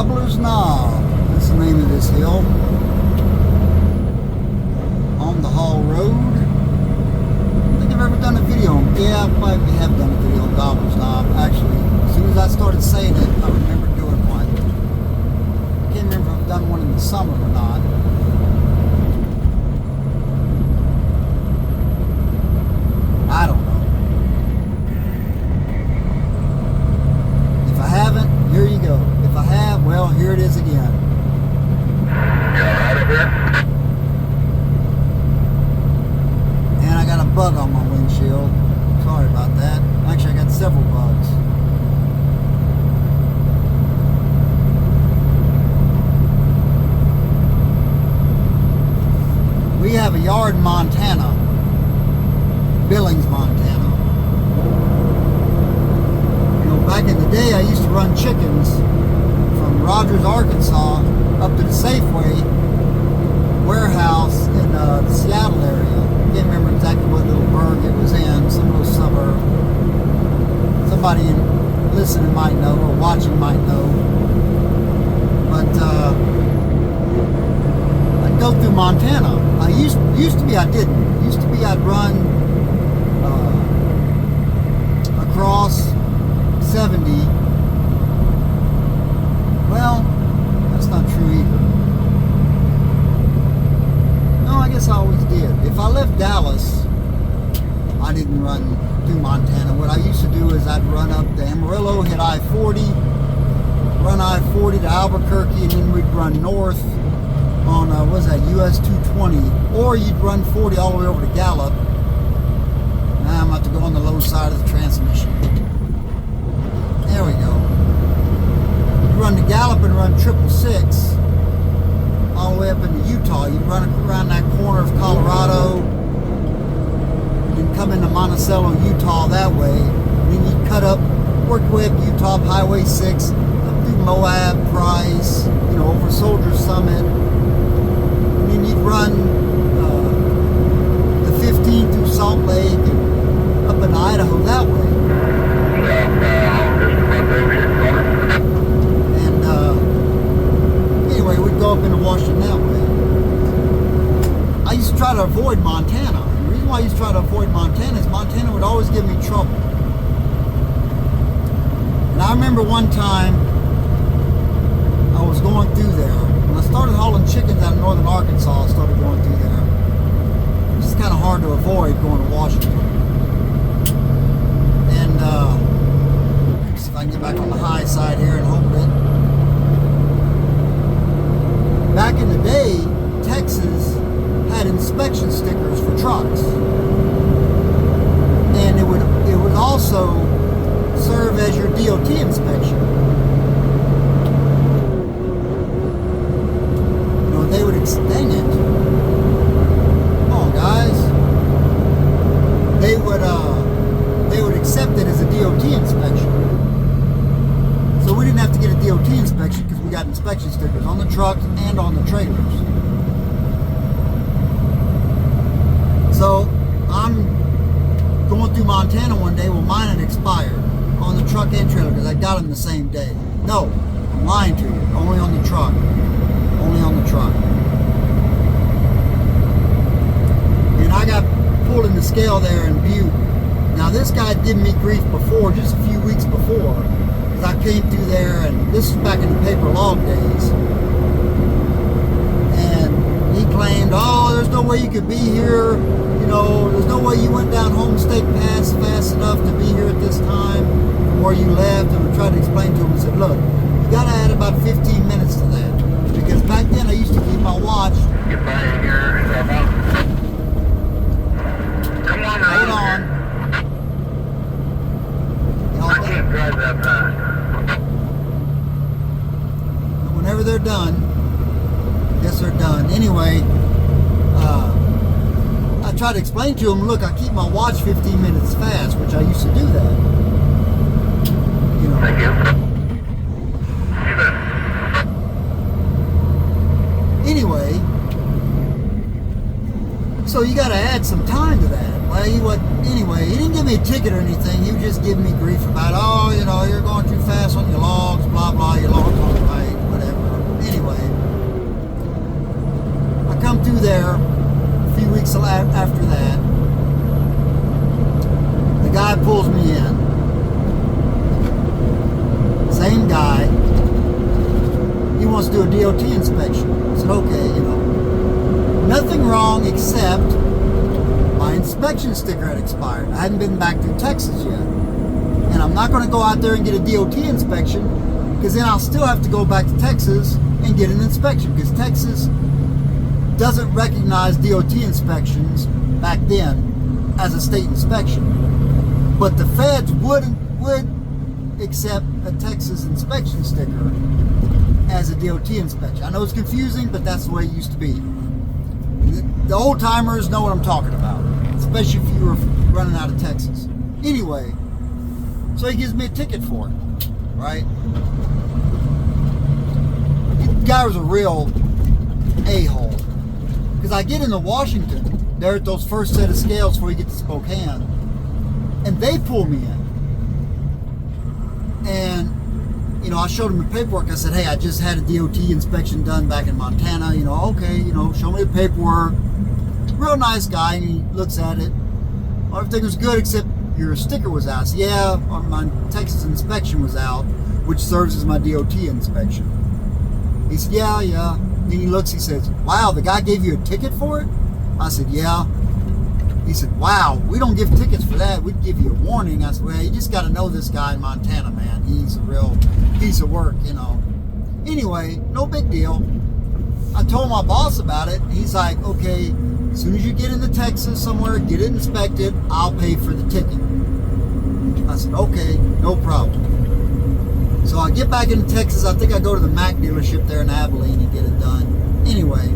Gobblers Knob. That's the name of this hill. On the Hall Road. I think I've ever done a video on. Yeah, I probably have done a video on Gobblers Knob. Actually, as soon as I started saying it, I remember doing one. I can't remember if I've done one in the summer or not. I don't know. If I haven't, here you go. If I have, well, here it is again. And I got a bug on my windshield. Sorry about that. Actually, I got several bugs. We have a yard in Montana. Billings, Montana. You know, back in the day, I used to run chickens from Rogers, Arkansas, up to the Safeway warehouse in the Seattle area. I can't remember exactly what little burg it was in, some little suburb. Somebody listening might know, or watching might know. But I'd go through Montana. I used to be I didn't. Used to be I'd run across 70. Well, that's not true either. No, I guess I always did. If I left Dallas, I didn't run through Montana. What I used to do is I'd run up to Amarillo, hit I-40, run I-40 to Albuquerque, and then we'd run north on, what was that, US 220. Or you'd run 40 all the way over to Gallup. Now I'm about to go on the low side of the transmission. There we go. You run to Gallup and run 666 all the way up into Utah. You'd run around that corner of Colorado and then come into Monticello, Utah that way. And then you'd cut up, work your way up Utah, Highway 6, up through Moab, Price, you know, over Soldier Summit. And then you'd run the 15 through Salt Lake and up in Idaho that way. And anyway, we'd go up into Washington that way. I used to try to avoid Montana. And the reason why I used to try to avoid Montana is Montana would always give me trouble. And I remember one time I was going through there. When I started hauling chickens out of northern Arkansas, I started going through there. It's just kind of hard to avoid going to Washington. And see if I can get back on the high side here and hold it. Back in the day, Texas had inspection stickers for trucks, and it would also serve as your DOT inspection. You know, they would extend it. Come on, guys. They would accept it as a DOT inspection. So we didn't have to get a DOT inspection because we got inspection stickers on the trucks and on the trailers. So I'm going through Montana one day. Well, mine had expired on the truck and trailer because I got them the same day. No, I'm lying to you. Only on the truck. Only on the truck. And I got pulled in the scale there in Butte. Now this guy had given me grief before, just a few weeks before. I came through there, and this was back in the paper log days, and he claimed, oh, there's no way you could be here, you know, there's no way you went down Homestake Pass fast enough to be here at this time from where you left. And I tried to explain to him and said, look, you gotta add about 15 minutes to that, because back then I used to keep my watch. Get by here. Come on, hold on. I can't drive that fast. Whenever they're done, I guess they're done. Anyway, I tried to explain to him, look, I keep my watch 15 minutes fast, which I used to do that. You know. Thank you. Anyway, so you got to add some time to that. Well, anyway, he didn't give me a ticket or anything. He was just giving me grief about, oh, you know, you're going too fast on your logs, blah, blah, your logs aren't right, whatever. wants to do a DOT inspection. I said, okay, nothing wrong except my inspection sticker had expired. I hadn't been back through Texas yet. And I'm not going to go out there and get a DOT inspection, because then I'll still have to go back to Texas and get an inspection, because Texas doesn't recognize DOT inspections back then as a state inspection. But the feds would accept a Texas inspection sticker as a DOT inspection. I know it's confusing, but that's the way it used to be. The old timers know what I'm talking about, especially if you were running out of Texas. Anyway, so he gives me a ticket for it, right? The guy was a real a-hole. Because I get into Washington, there at those first set of scales before you get to Spokane, and they pull me in. And, I showed him the paperwork. I said, hey, I just had a DOT inspection done back in Montana. Okay, show me the paperwork. Real nice guy, and he looks at it. Well, everything was good except your sticker was out. I said, yeah, my Texas inspection was out, which serves as my DOT inspection. He said, yeah. Then he looks, he says, wow, the guy gave you a ticket for it? I said, yeah. He said, wow, we don't give tickets for that. We'd give you a warning. I said, well, you just got to know this guy in Montana, man. He's a real piece of work, Anyway, no big deal. I told my boss about it. He's like, okay, as soon as you get into Texas somewhere, get it inspected, I'll pay for the ticket. I said, okay, no problem. So I get back into Texas. I think I go to the Mac dealership there in Abilene and get it done. Anyway,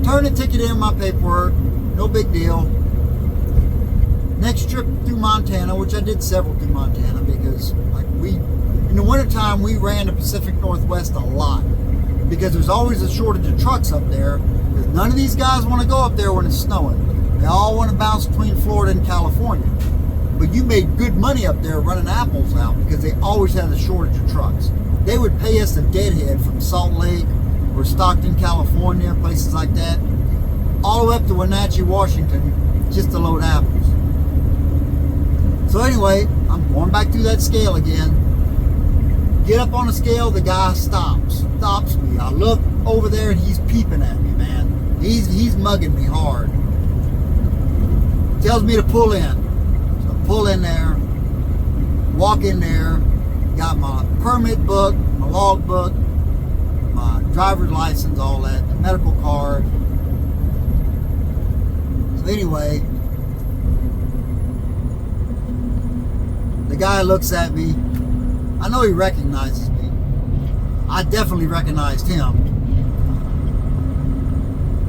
turn the ticket in my paperwork. No big deal. Next trip through Montana, which I did several through Montana, because in the wintertime, we ran the Pacific Northwest a lot, because there's always a shortage of trucks up there, because none of these guys want to go up there when it's snowing. They all want to bounce between Florida and California. But you made good money up there running apples out, because they always had a shortage of trucks. They would pay us a deadhead from Salt Lake or Stockton, California, places like that, all the way up to Wenatchee, Washington, just to load apples. So anyway, I'm going back through that scale again. Get up on the scale, the guy stops me. I look over there and he's peeping at me, man. He's mugging me hard. Tells me to pull in. So I pull in there, walk in there, got my permit book, my logbook, my driver's license, all that, the medical card. So anyway, the guy looks at me. I know he recognizes me. I definitely recognized him.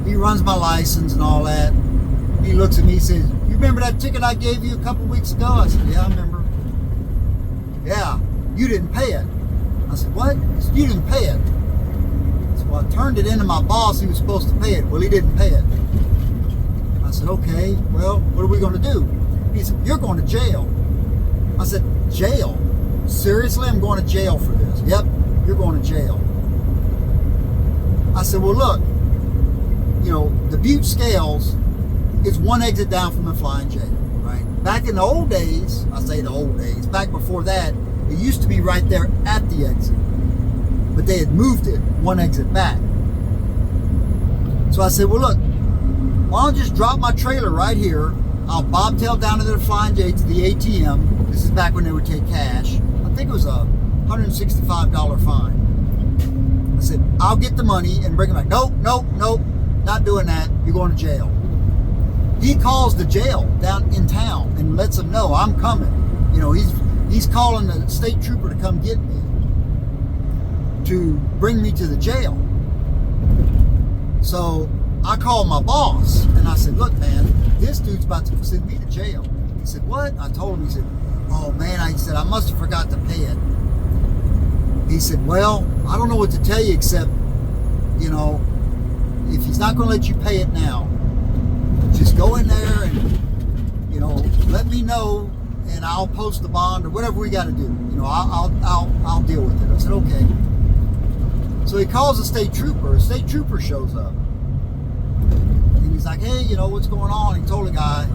He runs my license and all that. He looks at me and says, you remember that ticket I gave you a couple weeks ago? I said, yeah, I remember. Yeah, you didn't pay it. I said, what? He said, you didn't pay it. So I turned it into my boss. He was supposed to pay it. Well, he didn't pay it. I said, okay, well, what are we going to do? He said, you're going to jail. I said, jail? Seriously? I'm going to jail for this. Yep, you're going to jail. I said, well, look, the Butte Scales is one exit down from the Flying J, right? Back in the old days, I say the old days, back before that, it used to be right there at the exit. But they had moved it one exit back. So I said, well, look, why don't you just drop my trailer right here? I'll bobtail down to the Flying J to the ATM. This is back when they would take cash. I think it was a $165 fine. I said, I'll get the money and bring it back. Nope, not doing that. You're going to jail. He calls the jail down in town and lets them know I'm coming. He's calling the state trooper to come get me, to bring me to the jail. So I called my boss and I said, look, man, this dude's about to send me to jail. He said, what? I told him. He said, oh man, he said, I must have forgot to pay it. He said, well, I don't know what to tell you except, if he's not going to let you pay it now, just go in there and, let me know and I'll post the bond or whatever we got to do. I'll deal with it. I said, okay. So he calls the state trooper. A state trooper shows up. And he's like, hey, what's going on? He told the guy,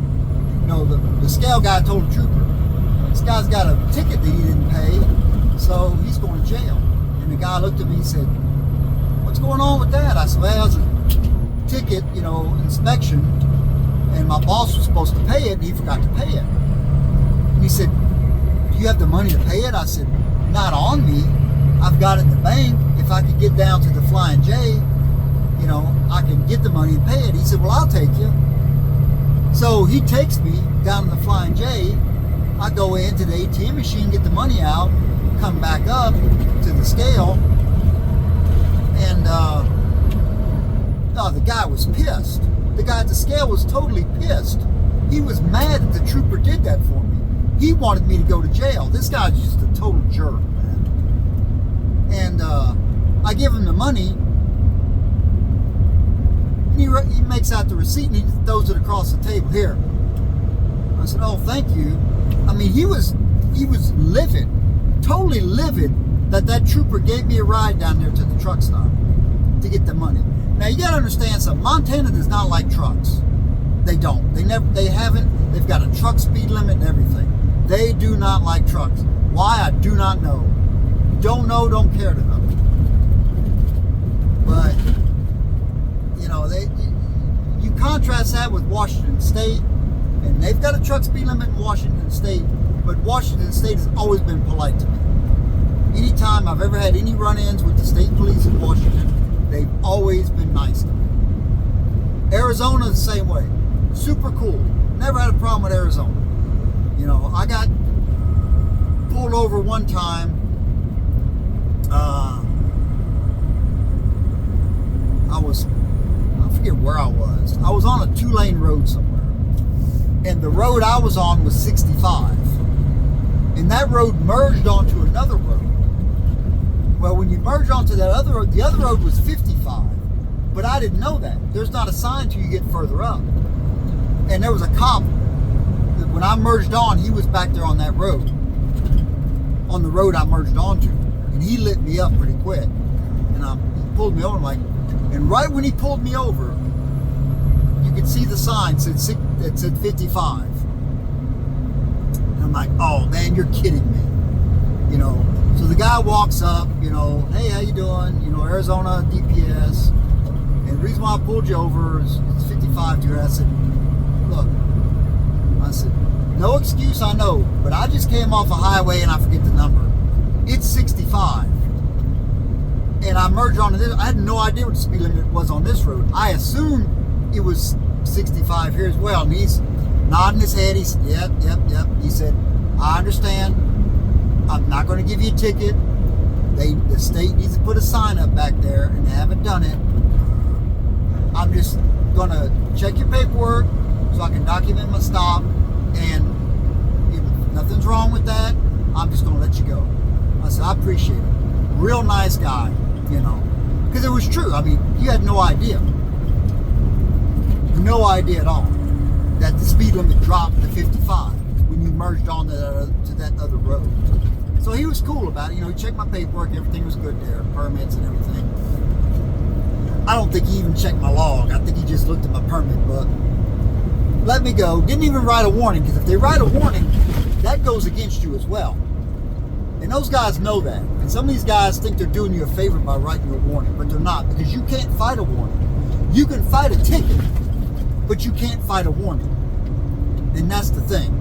the scale guy told the trooper, this guy's got a ticket that he didn't pay, so he's going to jail. And the guy looked at me and said, "What's going on with that?" I said, "Well, it was a ticket, inspection, and my boss was supposed to pay it, and he forgot to pay it." And he said, "Do you have the money to pay it?" I said, "Not on me. I've got it in the bank. If I could get down to the Flying J, I can get the money and pay it." He said, "Well, I'll take you." So he takes me down to the Flying J. I go into the ATM machine, get the money out, come back up to the scale, and the guy was pissed. The guy at the scale was totally pissed. He was mad that the trooper did that for me. He wanted me to go to jail. This guy's just a total jerk, man. And I give him the money, and he makes out the receipt and he throws it across the table. "Here." I said, "Oh, thank you." I mean, he was livid, totally livid that trooper gave me a ride down there to the truck stop to get the money. Now you gotta understand something. Montana does not like trucks. They don't. They haven't. They've got a truck speed limit and everything. They do not like trucks. Why? I do not know. Don't know, don't care to know. But you contrast that with Washington State, and they've got a truck speed limit in Washington State, but Washington State has always been polite to me. Anytime I've ever had any run-ins with the state police in Washington, they've always been nice to me. Arizona the same way. Super cool. Never had a problem with Arizona. I got pulled over one time. I forget where I was. I was on a 2-lane road somewhere. And the road I was on was 65. And that road merged onto another road. Well, when you merge onto that other road, the other road was 55. But I didn't know that. There's not a sign till you get further up. And there was a cop. When I merged on, he was back there on that road. On the road I merged onto. And he lit me up pretty quick. And he pulled me over and right when he pulled me over, you could see the sign that said 55. And I'm like, "Oh man, you're kidding me." So the guy walks up, "Hey, how you doing? Arizona DPS. And the reason why I pulled you over is it's 55 to here." I said, "Look," I said, "no excuse, I know, but I just came off a highway and I forget the number. It's 65. And I merged onto this. I had no idea what the speed limit was on this road. I assumed it was 65 here as well." And he's nodding his head. He said, Yep. He said, "I understand. I'm not going to give you a ticket. The state needs to put a sign up back there, and they haven't done it. I'm just going to check your paperwork so I can document my stop, and if nothing's wrong with that, I'm just going to let you go." I said, "I appreciate it." Real nice guy, because it was true. I mean, you had no idea at all that the speed limit dropped to 55 when you merged on to that other road. So he was cool about it. He checked my paperwork. Everything was good there, permits and everything. I don't think he even checked my log. I think he just looked at my permit book. Let me go. Didn't even write a warning, because if they write a warning, that goes against you as well. And those guys know that. And some of these guys think they're doing you a favor by writing you a warning, but they're not, because you can't fight a warning. You can fight a ticket, but you can't fight a warning. And that's the thing.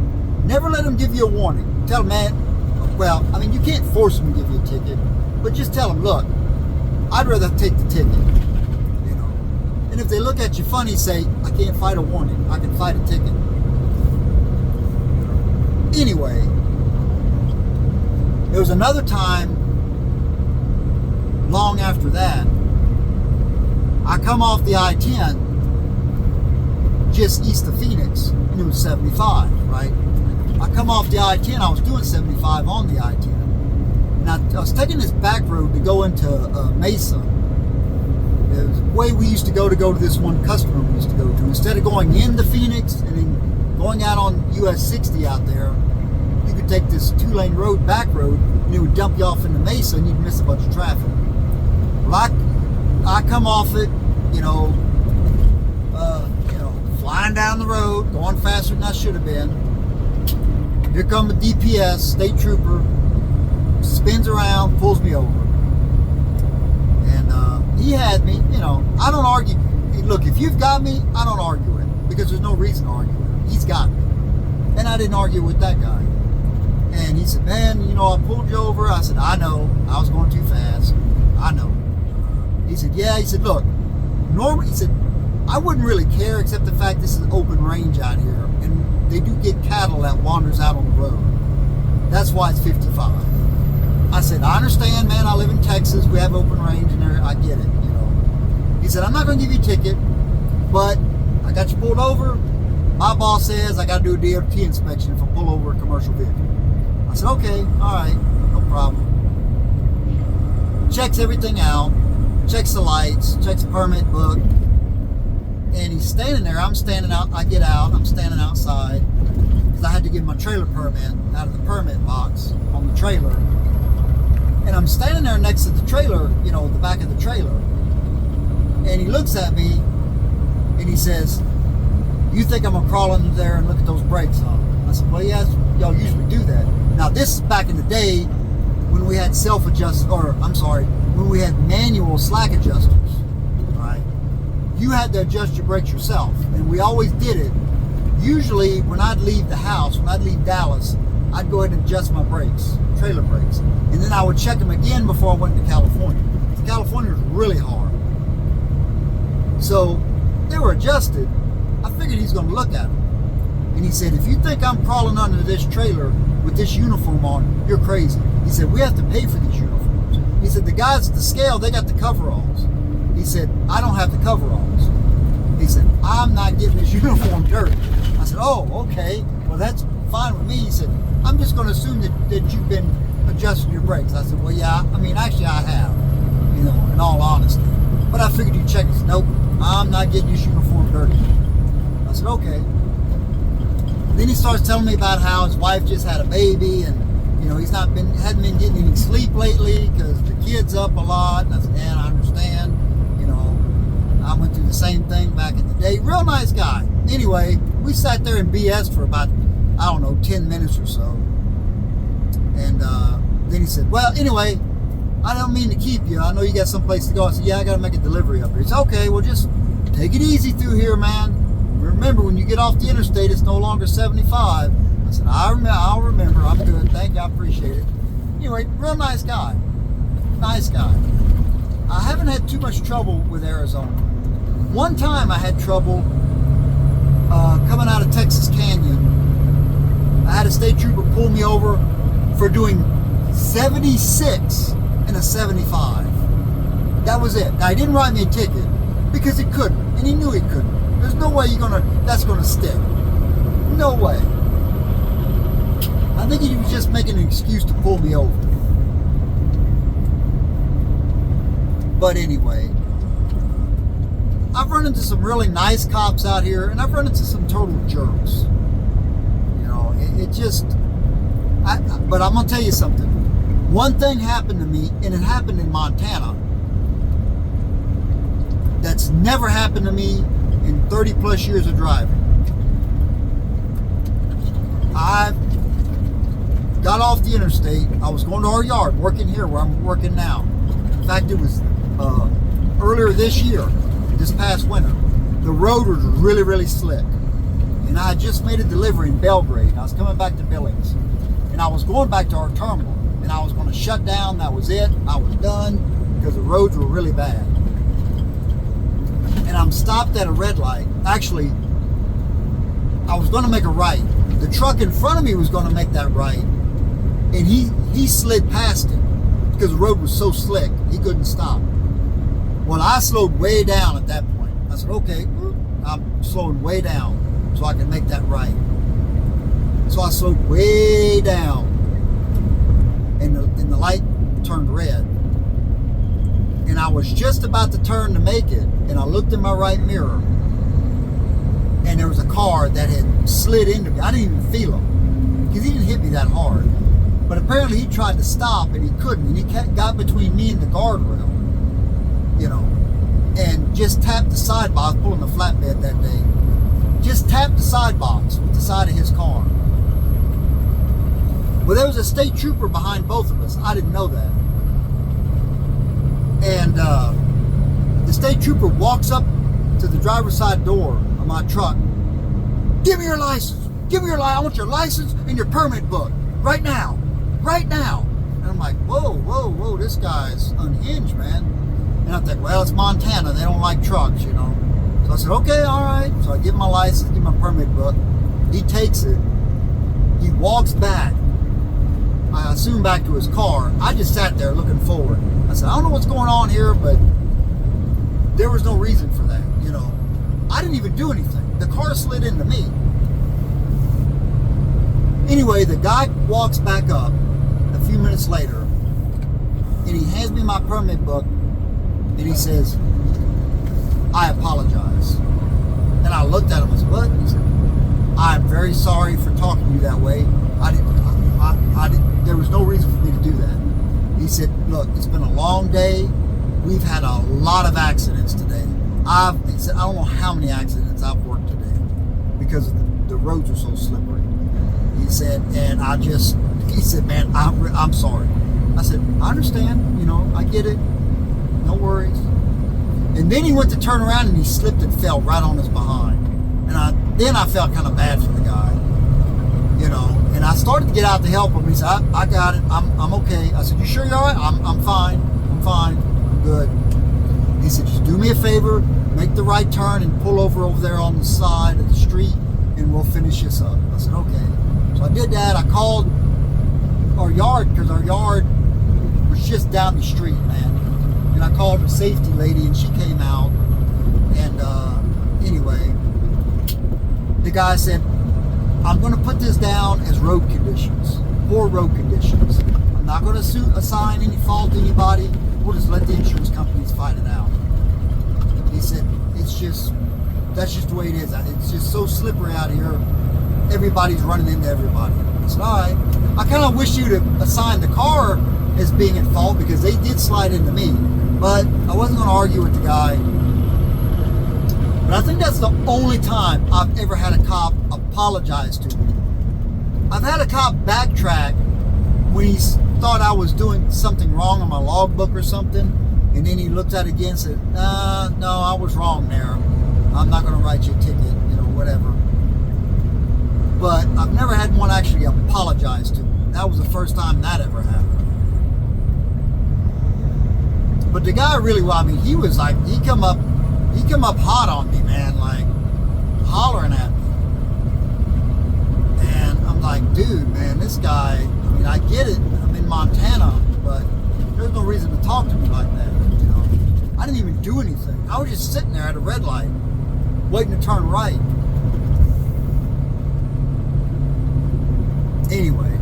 Never let them give you a warning. Tell them, "Man, you can't force them to give you a ticket, but just tell them, look, I'd rather take the ticket." And if they look at you funny, say, "I can't fight a warning. I can fight a ticket." Anyway, there was another time, long after that, I come off the I-10 just east of Phoenix, and it was 75, right? I come off the I-10, I was doing 75 on the I-10. And I was taking this back road to go into Mesa. It was the way we used to go to this one customer we used to go to. Instead of going into Phoenix and then going out on US 60 out there, you could take this 2-lane road, back road, and it would dump you off into Mesa, and you'd miss a bunch of traffic. Well, I come off it, flying down the road, going faster than I should have been. Here come the DPS, state trooper, spins around, pulls me over. he had me, I don't argue. Look, if you've got me, I don't argue with him because there's no reason to argue with him. He's got me. And I didn't argue with that guy. And he said, man, I pulled you over. I said, I know. I was going too fast. I know. He said, yeah. He said, look, normally, he said, I wouldn't really care except the fact this is open range out here. And they do get cattle that wanders out on the road. That's why it's 55. I said, I understand, man. I live in Texas. We have open range and there. I get it, He said, I'm not going to give you a ticket, but I got you pulled over. My boss says I got to do a DOT inspection if I pull over a commercial vehicle. I said, okay, all right, no problem. Checks everything out, checks the lights, checks the permit book. And he's standing there. I'm standing out. I get out. I'm standing outside because I had to get my trailer permit out of the permit box on the trailer. And I'm standing there next to the trailer, the back of the trailer. And he looks at me and he says, you think I'm going to crawl under there and look at those brakes, huh? I said, well, yes, y'all usually do that. Now, this is back in the day when we had when we had manual slack adjusters, right? You had to adjust your brakes yourself, and we always did it. Usually, when I'd leave the house, when I'd leave Dallas, I'd go ahead and adjust my brakes, trailer brakes, and then I would check them again before I went to California. California was really hard. So, they were adjusted. I figured he's going to look at them. And he said, if you think I'm crawling under this trailer with this uniform on, you're crazy. He said, we have to pay for these uniforms. He said, the guys at the scale, they got the coveralls. He said, I don't have the coveralls. He said, I'm not getting this uniform dirty. I said, oh, okay. Well, that's fine with me. He said, I'm just going to assume that you've been adjusting your brakes. I said, well, yeah. Actually, I have, in all honesty. But I figured you'd check. He said, nope, I'm not getting this uniform dirty. I said, okay. Then he starts telling me about how his wife just had a baby and, he's hadn't been getting any sleep lately because the kid's up a lot. And I said, yeah, I understand. I went through the same thing back in the day. Real nice guy. Anyway, we sat there and BS for about, 10 minutes or so. And then he said, well, anyway, I don't mean to keep you. I know you got someplace to go. I said, yeah, I got to make a delivery up here. He said, okay, well, just take it easy through here, man. Remember, when you get off the interstate, it's no longer 75. I said, I'll remember. I'm good. Thank you. I appreciate it. Anyway, real nice guy. Nice guy. I haven't had too much trouble with Arizona. One time I had trouble coming out of Texas Canyon. I had a state trooper pull me over for doing 76 in a 75. That was it. Now, he didn't write me a ticket because he couldn't, and he knew he couldn't. There's no way that's gonna stick. No way. I think he was just making an excuse to pull me over. But anyway, I've run into some really nice cops out here, and I've run into some total jerks. But I'm gonna tell you something. One thing happened to me, and it happened in Montana, that's never happened to me in 30 plus years of driving. I got off the interstate. I was going to our yard, working here where I'm working now. In fact, it was earlier this year, this past winter. The road was really, really slick. And I had just made a delivery in Belgrade. I was coming back to Billings. And I was going back to our terminal. And I was going to shut down. That was it. I was done because the roads were really bad. And I'm stopped at a red light. Actually, I was going to make a right. The truck in front of me was going to make that right. And he slid past it because the road was so slick, he couldn't stop. Well, I slowed way down at that point. I said, okay, I'm slowing way down so I can make that right. So I slowed way down, and the light turned red. And I was just about to turn to make it, and I looked in my right mirror, and there was a car that had slid into me. I didn't even feel him, because he didn't hit me that hard. But apparently he tried to stop, and he couldn't, and he got between me and the guardrail, and just tapped the side box. I was pulling the flatbed that day. Just tapped the side box with the side of his car. Well, there was a state trooper behind both of us. I didn't know that. And The state trooper walks up to the driver's side door of my truck. Give me your license. Give me your license. I want your license and your permit book. Right now. Right now. And I'm like, whoa, this guy's unhinged, man. And I think, well, it's Montana. They don't like trucks, you know. So I said, okay, all right. So I give him my license, give him my permit book. He takes it. He walks back. I assume back to his car. I just sat there looking forward. I said, I don't know what's going on here, but there was no reason for that, you know. I didn't even do anything. The car slid into me. Anyway, the guy walks back up a few minutes later, and he hands me my permit book, and he says, I apologize. And I looked at him and said, what? He said, I'm very sorry for talking to you that way. There was no reason for me to do that. He said, look, it's been a long day. We've had a lot of accidents today. He said, I don't know how many accidents I've worked today because the roads are so slippery. He said, he said, man, I'm sorry. I said, I understand, you know, I get it. No worries. And then he went to turn around and he slipped and fell right on his behind. And then I felt kind of bad for the guy, you know. And I started to get out to help him. He said, I got it. I'm okay. I said, you sure you're all right? I'm fine. I'm good. He said, just do me a favor, make the right turn and pull over there on the side of the street and we'll finish this up. I said, okay. So I did that. I called our yard because our yard was just down the street, man. And I called the safety lady and she came out. And anyway, the guy said, I'm going to put this down as road conditions, poor road conditions. I'm not going to assign any fault to anybody. We'll just let the insurance companies fight it out. He said, that's just the way it is. It's just so slippery out here. Everybody's running into everybody. I said, all right. I kind of wish you'd have assigned the car as being at fault because they did slide into me. But I wasn't going to argue with the guy. But I think that's the only time I've ever had a cop apologize to me. I've had a cop backtrack when he thought I was doing something wrong on my logbook or something, and then he looked at it again and said, no, I was wrong there. I'm not going to write you a ticket, you know, whatever. But I've never had one actually apologize to me. That was the first time that ever happened. But the guy really, well, I mean, he was like, he come up hot on me, man, like hollering at me. And I'm like, dude, man, this guy, I mean, I get it. I'm in Montana, but there's no reason to talk to me like that, you know. I didn't even do anything. I was just sitting there at a red light, waiting to turn right. Anyway,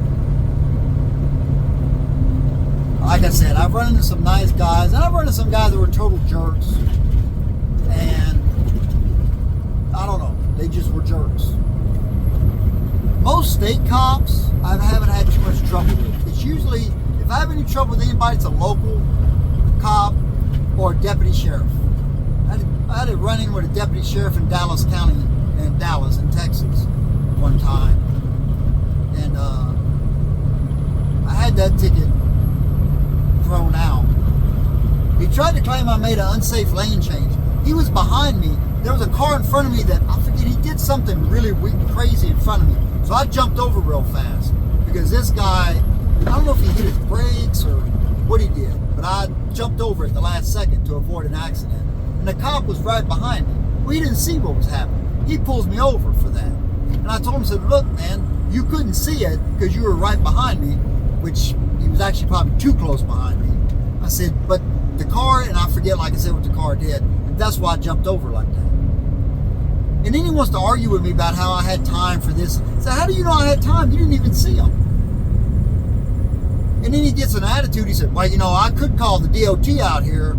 like I said, I've run into some nice guys, and I've run into some guys that were total jerks. And I don't know, they just were jerks. Most state cops I haven't had too much trouble with. It's usually, if I have any trouble with anybody, it's a local cop or a deputy sheriff. I had a run-in with a deputy sheriff in Dallas County, in Dallas, in Texas, one time. And I had that ticket thrown out. He tried to claim I made an unsafe lane change. He was behind me. There was a car in front of me that, I forget, he did something really crazy in front of me. So I jumped over real fast because this guy, I don't know if he hit his brakes or what he did, but I jumped over at the last second to avoid an accident. And the cop was right behind me. Well, he didn't see what was happening. He pulls me over for that. And I told him, I said, look, man, you couldn't see it because you were right behind me, which he was actually probably too close behind me. I said, but the car, and I forget, like I said, what the car did, and that's why I jumped over like that. And then he wants to argue with me about how I had time for this. I said, how do you know I had time? You didn't even see him. And then he gets an attitude. He said, well, you know, I could call the DOT out here,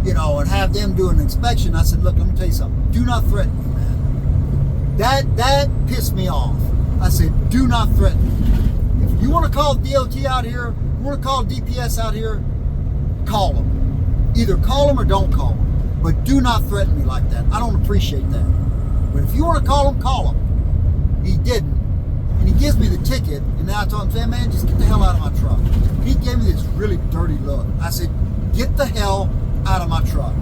you know, and have them do an inspection. I said, look, let me tell you something. Do not threaten me, man. That pissed me off. I said, do not threaten me. If you want to call DOT out here, you want to call DPS out here, call them. Either call them or don't call them. But do not threaten me like that. I don't appreciate that. But if you want to call him, call him. He didn't. And he gives me the ticket. And then I told him, man, just get the hell out of my truck. And he gave me this really dirty look. I said, get the hell out of my truck.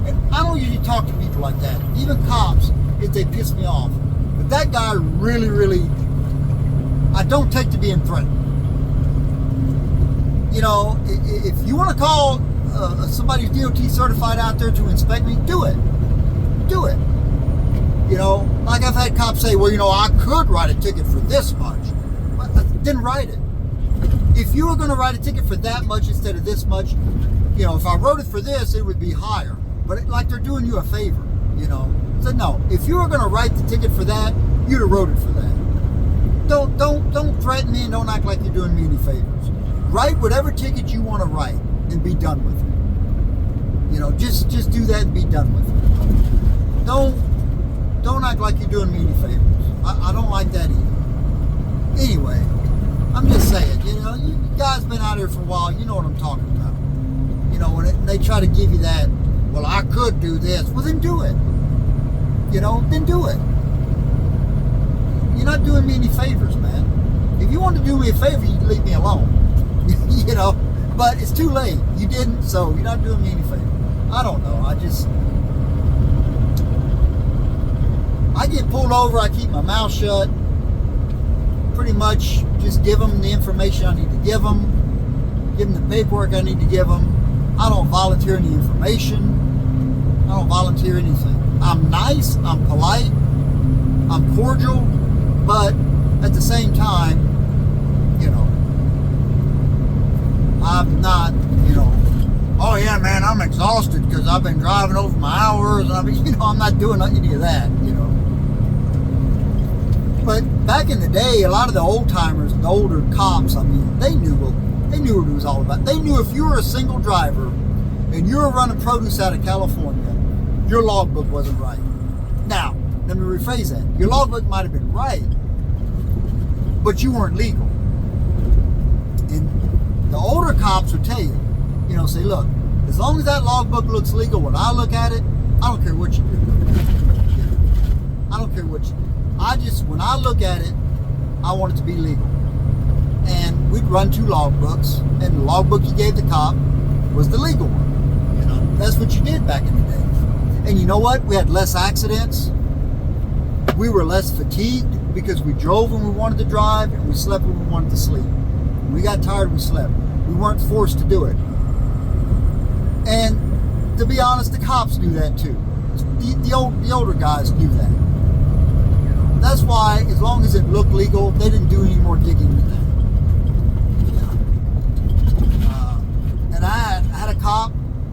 And I don't usually talk to people like that, even cops, if they piss me off. But that guy really, I don't take to being threatened. You know, if you want to call somebody who's DOT certified out there to inspect me, do it. Do it. You know, like I've had cops say, well, you know, I could write a ticket for this much. But then write it. If you were going to write a ticket for that much instead of this much, you know, if I wrote it for this, it would be higher. But like they're doing you a favor, you know. So no, if you were going to write the ticket for that, you'd have wrote it for that. Don't threaten me and don't act like you're doing me any favors. Write whatever ticket you want to write and be done with it. You know, just do that and be done with it. Don't act like you're doing me any favors. I don't like that either. Anyway, I'm just saying, you know, you guys been out here for a while, you know what I'm talking about. You know, when they try to give you that, well, I could do this. Well, then do it. You know, then do it. You're not doing me any favors, man. If you want to do me a favor, you'd leave me alone. You know, but it's too late. You didn't, so you're not doing me any favor. I don't know. I get pulled over, I keep my mouth shut. Pretty much just give them the information I need to give them the paperwork I need to give them. I don't volunteer any information. I don't volunteer anything. I'm nice, I'm polite, I'm cordial, but at the same time, you know, I'm not, you know, oh yeah, man, I'm exhausted because I've been driving over my hours, and you know, I'm not doing any of that, you know. But back in the day, a lot of the old timers, the older cops, I mean, they knew what it was all about. They knew if you were a single driver and you were running produce out of California, your logbook wasn't right. Now, let me rephrase that. Your logbook might have been right, but you weren't legal. And the older cops would tell you, you know, say, look, as long as that logbook looks legal, when I look at it, I don't care what you do. I don't care what you do. When I look at it, I want it to be legal. And we'd run 2 logbooks, and the logbook you gave the cop was the legal one. You know, that's what you did back in the day. And you know what? We had less accidents. We were less fatigued because we drove when we wanted to drive, and we slept when we wanted to sleep. When we got tired, we slept. We weren't forced to do it. And to be honest, the cops knew that too. The older guys knew that. That's why, as long as it looked legal, they didn't do any more digging than that. And I had a cop,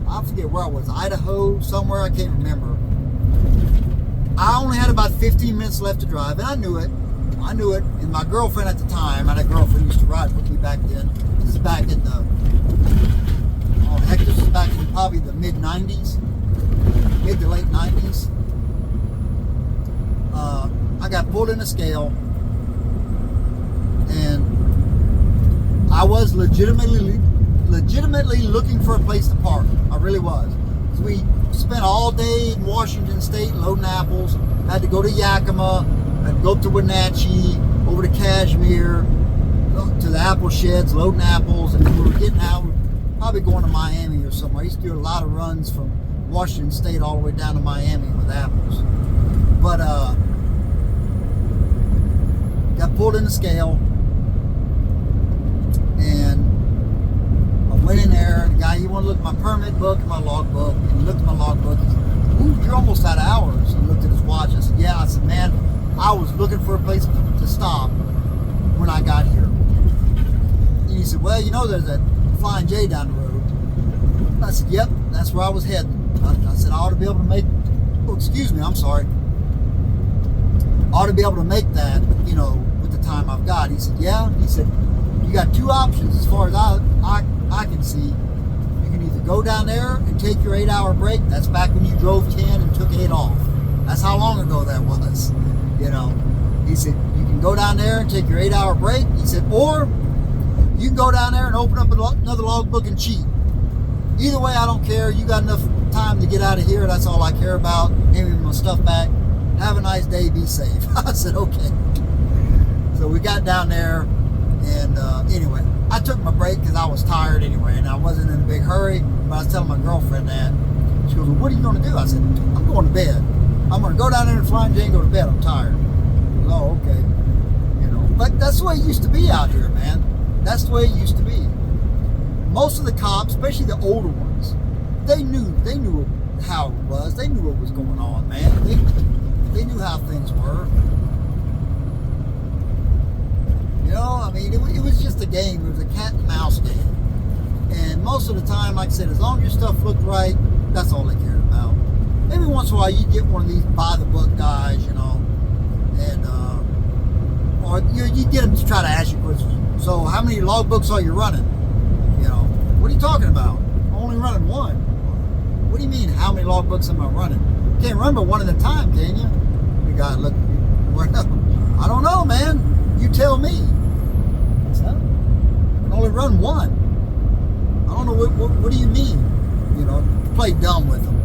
I forget where I was, Idaho, somewhere, I can't remember. I only had about 15 minutes left to drive, and I knew it. And my girlfriend at the time, I had a girlfriend who used to ride with me back then. This is back in the, this was back in probably the mid-90s, mid to late 90s. I got pulled in a scale, and I was legitimately looking for a place to park. I really was. So we spent all day in Washington State loading apples. Had to go to Yakima, had to go up to Wenatchee, over to Kashmir, to the apple sheds, loading apples, and then we were getting out, probably going to Miami or somewhere. I used to do a lot of runs from Washington State all the way down to Miami with apples. But got pulled in the scale, and I went in there, and the guy, you want to look at my permit book and my logbook? And he looked at my logbook, he said, ooh, you're almost out of hours. He looked at his watch. I said, yeah. I said, man, I was looking for a place to stop when I got here. And he said, well, you know, there's a Flying J down the road. And I said, yep, that's where I was heading. I said, I ought to be able to make, oh, excuse me, I'm sorry. I ought to be able to make that, you know, with the time I've got. He said, yeah. He said, you got 2 options as far as I can see. You can either go down there and take your 8-hour break. That's back when you drove 10 and took 8 off. That's how long ago that was, you know. He said, you can go down there and take your 8-hour break. He said, or you can go down there and open up another logbook and cheat. Either way, I don't care. You got enough time to get out of here. That's all I care about. Give me my stuff back. Have a nice day, be safe. I said, okay. So we got down there, and anyway, I took my break because I was tired anyway, and I wasn't in a big hurry, but I was telling my girlfriend that. She goes, well, what are you going to do? I said, I'm going to bed. I'm going to go down there and Flying J and go to bed. I'm tired. She goes, oh, okay. But that's the way it used to be out here, man. That's the way it used to be. Most of the cops, especially the older ones, they knew how it was. They knew what was going on, man. They knew how things were. I mean, it was just a game. It was a cat and mouse game. And most of the time, like I said, as long as your stuff looked right, that's all they cared about. Every once in a while, you get one of these by-the-book guys, and or you get them to try to ask you questions. So, how many logbooks are you running? What are you talking about? I'm only running one. What do you mean, how many logbooks am I running? You can't remember one at a time, can you? The guy looked, I don't know, man. You tell me. So, I can only run one. I don't know, what do you mean? Play dumb with them.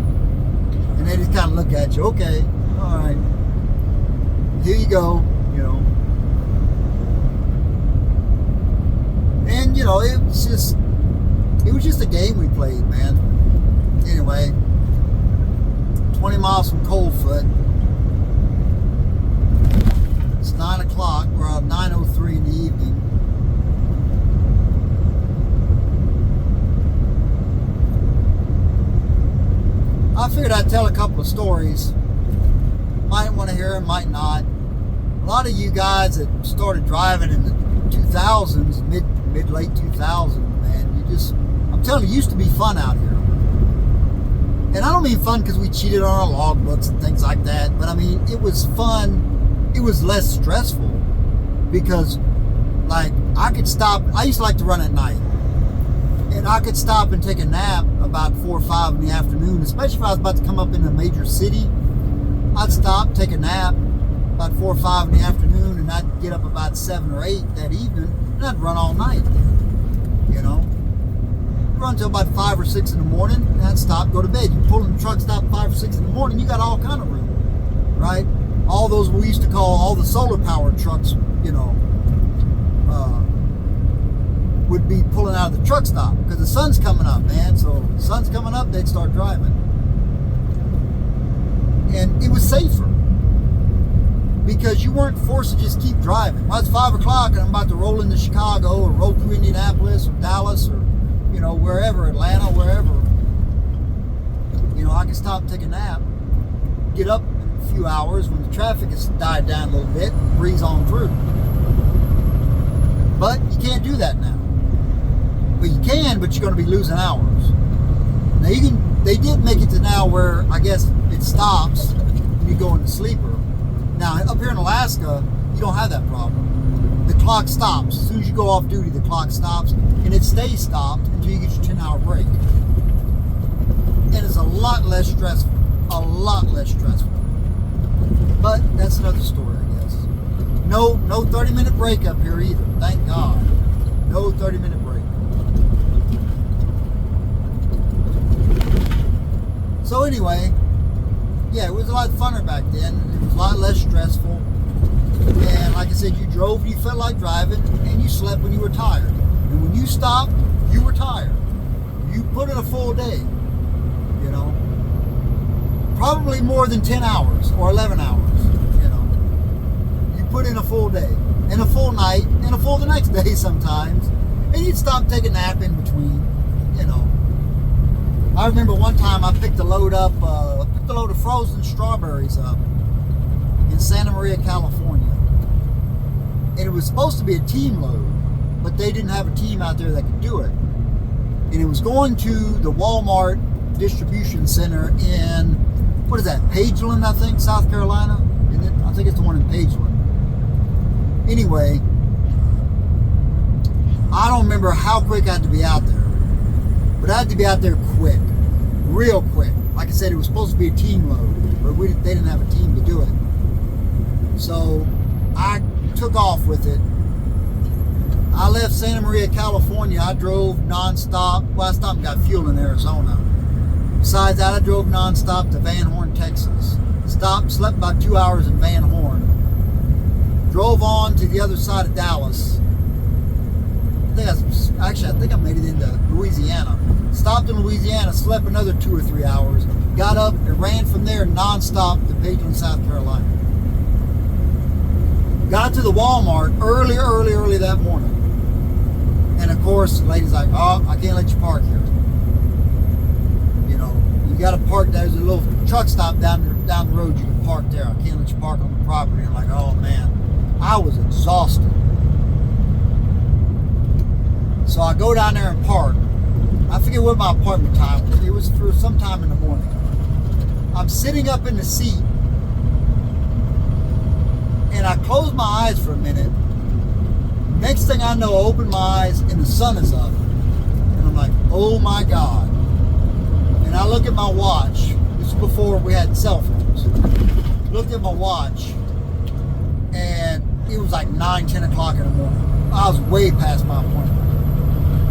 And they just kind of look at you, okay, all right. Here you go, And, it was just a game we played, man. Anyway, 20 miles from Coldfoot. It's 9 o'clock. We're at 9:03 in the evening. I figured I'd tell a couple of stories. Might want to hear them, might not. A lot of you guys that started driving in the 2000s, late 2000s, man, I'm telling you, it used to be fun out here. And I don't mean fun because we cheated on our logbooks and things like that, but I mean, it was fun. It was less stressful because, like, I could stop. I used to like to run at night. And I could stop and take a nap about 4 or 5 in the afternoon, especially if I was about to come up in a major city. I'd stop, take a nap about 4 or 5 in the afternoon, and I'd get up about 7 or 8 that evening, and I'd run all night. Run until about 5 or 6 in the morning, and I'd stop, go to bed. You pull in the truck, stop 5 or 6 in the morning, you got all kind of room, right? All those we used to call all the solar powered trucks, would be pulling out of the truck stop because the sun's coming up, man. So the sun's coming up, they'd start driving. And it was safer because you weren't forced to just keep driving. Well, it's 5 o'clock and I'm about to roll into Chicago or roll through Indianapolis or Dallas or, wherever, Atlanta, wherever. I can stop and take a nap, get up in a few hours when the traffic has died down a little bit, and breeze on through. But you can't do that now. Well, you can, but you're going to be losing hours. Now they did make it to now where I guess it stops when you go into sleeper. Now up here in Alaska, you don't have that problem. The clock stops. As soon as you go off duty, the clock stops, and it stays stopped until you get your 10-hour break. And it's a lot less stressful. A lot less stressful. But that's another story, I guess. No 30-minute break up here either. Thank God. No 30-minute break. So anyway, yeah, it was a lot funner back then. It was a lot less stressful. And like I said, you drove when you felt like driving, and you slept when you were tired. And when you stopped, you were tired. You put in a full day, Probably more than 10 hours or 11 hours, You put in a full day, and a full night, and a full the next day sometimes. And you'd stop, take a nap in between, I remember one time I picked a load of frozen strawberries up in Santa Maria, California. And it was supposed to be a team load, but they didn't have a team out there that could do it. And it was going to the Walmart distribution center in, what is that, Pageland, I think, South Carolina? I think it's the one in Pageland. Anyway, I don't remember how quick I had to be out there. But I had to be out there quick, real quick. Like I said, it was supposed to be a team load, but they didn't have a team to do it. So I took off with it. I left Santa Maria, California. I drove nonstop. Well, I stopped and got fuel in Arizona. Besides that, I drove nonstop to Van Horn, Texas. Stopped, slept about 2 hours in Van Horn. Drove on to the other side of Dallas. I think I made it into Louisiana. Stopped in Louisiana, slept another 2 or 3 hours, got up and ran from there nonstop to Pageland, South Carolina. Got to the Walmart early that morning. And of course, the lady's like, oh, I can't let you park here. You know, you got to park. There's a little truck stop down the road. You can park there. I can't let you park on the property. I'm like, oh man, I was exhausted. So I go down there and park. I forget what my appointment time was. It was for some time in the morning. I'm sitting up in the seat, and I close my eyes for a minute. Next thing I know, I open my eyes and the sun is up. And I'm like, oh my God. And I look at my watch. This is before we had cell phones. Looked at my watch, and it was like 9, 10 o'clock in the morning. I was way past my appointment.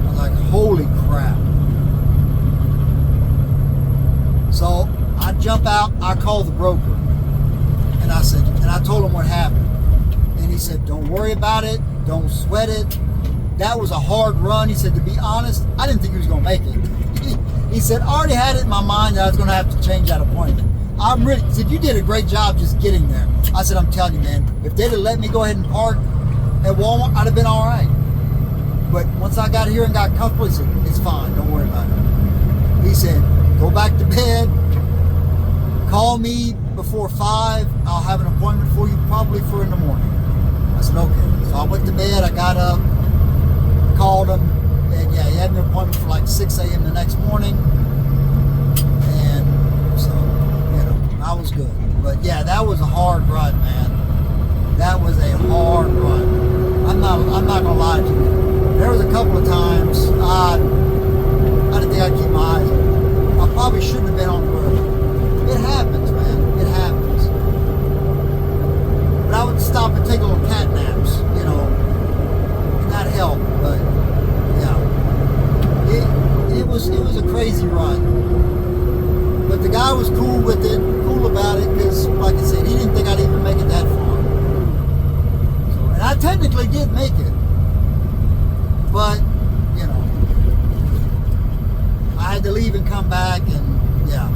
I was like, holy crap. So I jump out, I call the broker. And I told him what happened. And he said, don't worry about it. Don't sweat it. That was a hard run. He said, to be honest, I didn't think he was going to make it. He said, I already had it in my mind that I was going to have to change that appointment. He said, you did a great job just getting there. I said, I'm telling you, man, if they'd have let me go ahead and park at Walmart, I'd have been all right. But once I got here and got comfortable, he said, it's fine. Don't worry about it. He said, go back to bed. Call me before 5. I'll have an appointment for you probably for in the morning. I said, okay. So I went to bed. I got up, called him, and yeah, he had an appointment for like 6 a.m. the next morning. And so, you know, I was good. But yeah, that was a hard run, man. That was a hard run. I'm not gonna lie to you. There was a couple of times I didn't think I'd keep my eyes open. I probably shouldn't have been on the road. It happens, man. It happens. But I would stop and take little cat naps, you know, and that helped. But yeah, it was a crazy run. But the guy was cool with it, cool about it, because like I said, he didn't think I'd even make it that far. So, and I technically did make it, but you know, I had to leave and come back, and yeah,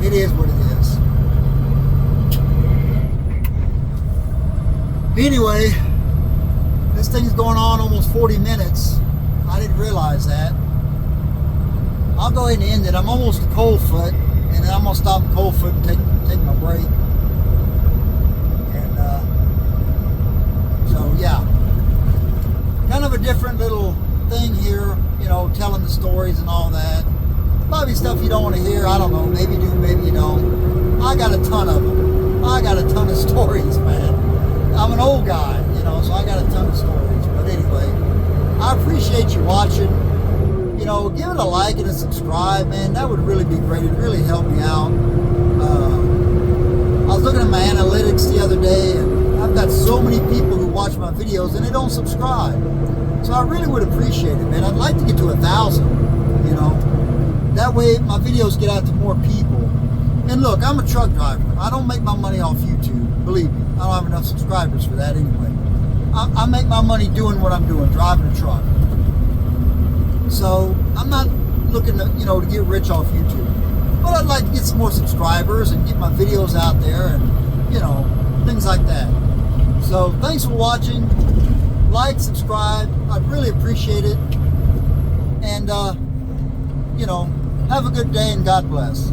it is what it is. Anyway, this thing's going on almost 40 minutes. I didn't realize that. I'll go ahead and end it. I'm almost to Coldfoot, and then I'm going to stop at Coldfoot and take my break. And so, yeah. Kind of a different little thing here, you know, telling the stories and all that. Probably stuff you don't want to hear. I don't know. Maybe you do, maybe you don't. I got a ton of them. I got a ton of stories, man. I'm an old guy, you know, so I got a ton of stories. But anyway, I appreciate you watching. You know, give it a like and a subscribe, man. That would really be great. It'd really help me out. I was looking at my analytics the other day, and I've got so many people who watch my videos and they don't subscribe. So I really would appreciate it, man. I'd like to get to 1,000, you know. That way my videos get out to more people. And look, I'm a truck driver. I don't make my money off YouTube. Believe me, I don't have enough subscribers for that anyway. I make my money doing what I'm doing, driving a truck. So I'm not looking to, you know, to get rich off YouTube. But I'd like to get some more subscribers and get my videos out there and, you know, things like that. So thanks for watching. Like, subscribe. I'd really appreciate it. And, you know, have a good day and God bless.